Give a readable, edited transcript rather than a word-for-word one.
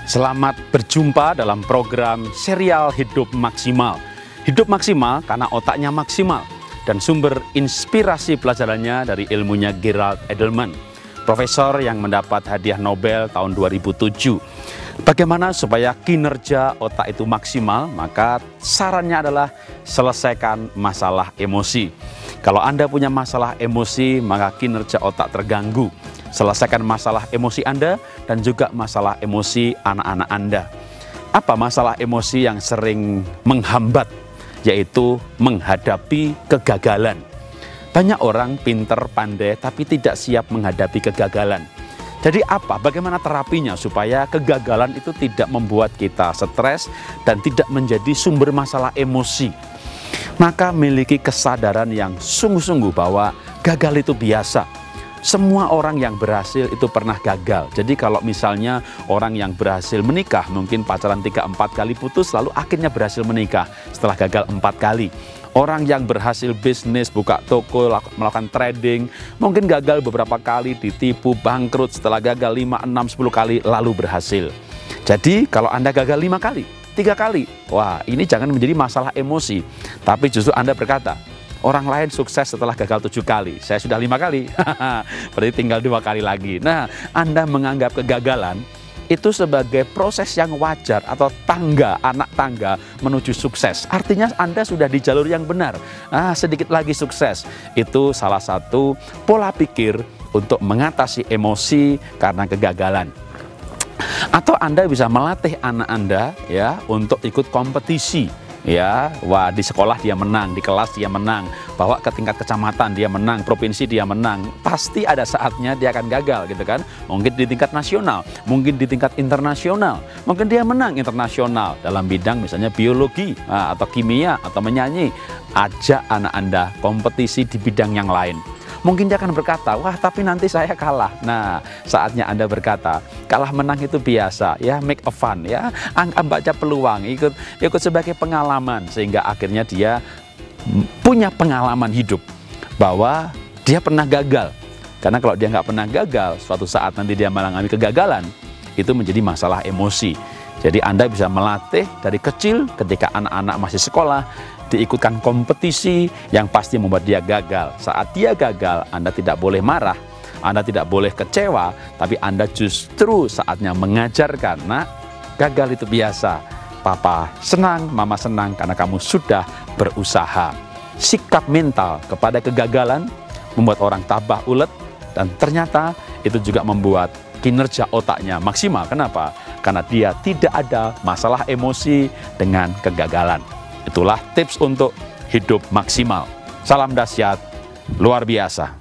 Selamat berjumpa dalam program serial Hidup Maksimal. Hidup maksimal karena otaknya maksimal dan sumber inspirasi pelajarannya dari ilmunya Gerald Edelman, profesor yang mendapat hadiah Nobel tahun 2007. Bagaimana supaya kinerja otak itu maksimal? Maka sarannya adalah selesaikan masalah emosi. Kalau Anda punya masalah emosi, maka kinerja otak terganggu. Selesaikan masalah emosi Anda dan juga masalah emosi anak-anak Anda. Apa masalah emosi yang sering menghambat? Yaitu menghadapi kegagalan. Banyak orang pinter, pandai, tapi tidak siap menghadapi kegagalan. Jadi apa? Bagaimana terapinya supaya kegagalan itu tidak membuat kita stres dan tidak menjadi sumber masalah emosi? Maka miliki kesadaran yang sungguh-sungguh bahwa gagal itu biasa. Semua orang yang berhasil itu pernah gagal. Jadi kalau misalnya orang yang berhasil menikah, mungkin pacaran 3-4 kali putus, lalu akhirnya berhasil menikah setelah gagal 4 kali. Orang yang berhasil bisnis, buka toko, melakukan trading, mungkin gagal beberapa kali, ditipu, bangkrut, setelah gagal 5, 6, 10 kali, lalu berhasil. Jadi kalau Anda gagal 5 kali, 3 kali, wah ini jangan menjadi masalah emosi. Tapi justru Anda berkata, orang lain sukses setelah gagal 7 kali, saya sudah 5 kali, berarti tinggal 2 kali lagi. Nah, Anda menganggap kegagalan itu sebagai proses yang wajar atau tangga, anak tangga menuju sukses. Artinya Anda sudah di jalur yang benar. Sedikit lagi sukses. Itu salah satu pola pikir untuk mengatasi emosi karena kegagalan. Atau Anda bisa melatih anak Anda ya untuk ikut kompetisi. Ya, wah di sekolah dia menang, di kelas dia menang, bawa ke tingkat kecamatan dia menang, provinsi dia menang. Pasti ada saatnya dia akan gagal gitu kan. Mungkin di tingkat nasional, mungkin di tingkat internasional. Mungkin dia menang internasional dalam bidang misalnya biologi atau kimia atau menyanyi. Ajak anak Anda kompetisi di bidang yang lain. Mungkin dia akan berkata, wah tapi nanti saya kalah. Nah, saatnya Anda berkata, kalah menang itu biasa, ya make a fun, ya baca peluang, ikut sebagai pengalaman. Sehingga akhirnya dia punya pengalaman hidup, bahwa dia pernah gagal. Karena kalau dia nggak pernah gagal, suatu saat nanti dia mengalami kegagalan, itu menjadi masalah emosi. Jadi Anda bisa melatih dari kecil ketika anak-anak masih sekolah, diikutkan kompetisi yang pasti membuat dia gagal. Saat dia gagal, Anda tidak boleh marah, Anda tidak boleh kecewa, tapi Anda justru saatnya mengajarkan, nak, gagal itu biasa. Papa senang, mama senang karena kamu sudah berusaha. Sikap mental kepada kegagalan membuat orang tabah ulet, dan ternyata itu juga membuat kinerja otaknya maksimal. Kenapa? Karena dia tidak ada masalah emosi dengan kegagalan. Itulah tips untuk hidup maksimal. Salam dahsyat, luar biasa.